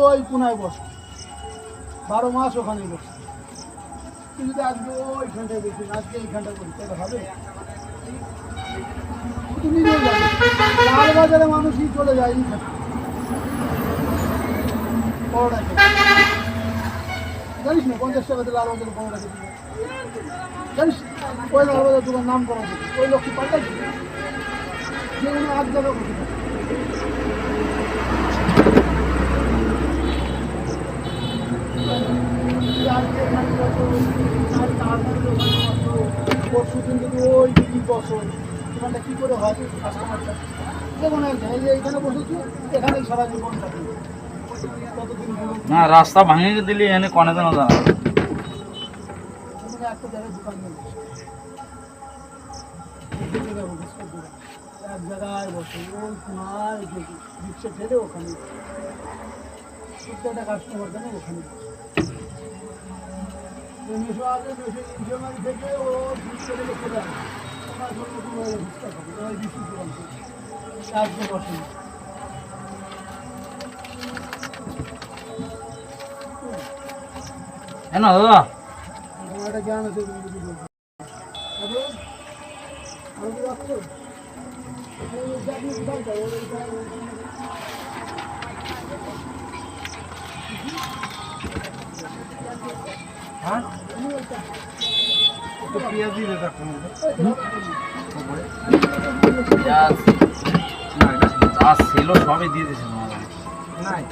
ওই কোনায় বসে 12 মাস ওখানে বসে। তুই যদি আজকে ওইখানটায় দেখি আজকে এইখানটা করি তাহলে হবে? তুমি নিয়ে যাবে লালবাজারে মানুষই চলে যায় পরোটাকে, জানিস না 50 টাকাতে লালবাজারে পরোটা খেতে জানিস? ওই লালবাজার দোকান নাম করা থাকে ওই লোকটি পাল্টাইছে যে কোনো এক জায়গায় বসে থাকে। পরশু দিন যদি ওই দিদি বসো দোকানটা কী করে হয় কাস্টমারটা যে কোনো এক জায়গায় এইখানে বসেছি এখানেই সারা জীবন থাকে কতদিন না রাস্তা ভাঙিয়ে দিলি এনে কনে দেন জানা একটা জায়গায় দোকান নেই এক জায়গায় বসে ওই কোনায় রিক্সা ঠেলে ওখানে প্রত্যেকটা কাস্টমার জানে ওখানে মেশো আগে মেশো ইজমারি থেকে ও রিক্সা থেকে চলে আসে ওনার জন্য কোনো রিক্সা খাবে ওই বিশুর দোকান থেকে একজন বসে হ্যাঁ না দাদা একটা জ্ঞান আছে তুমি যদি বলছো আরো কি রাখছো হ্যাঁ পেঁয়াজ দিয়ে দেখো যা ছিল সবই দিয়ে দিয়েছিল নাই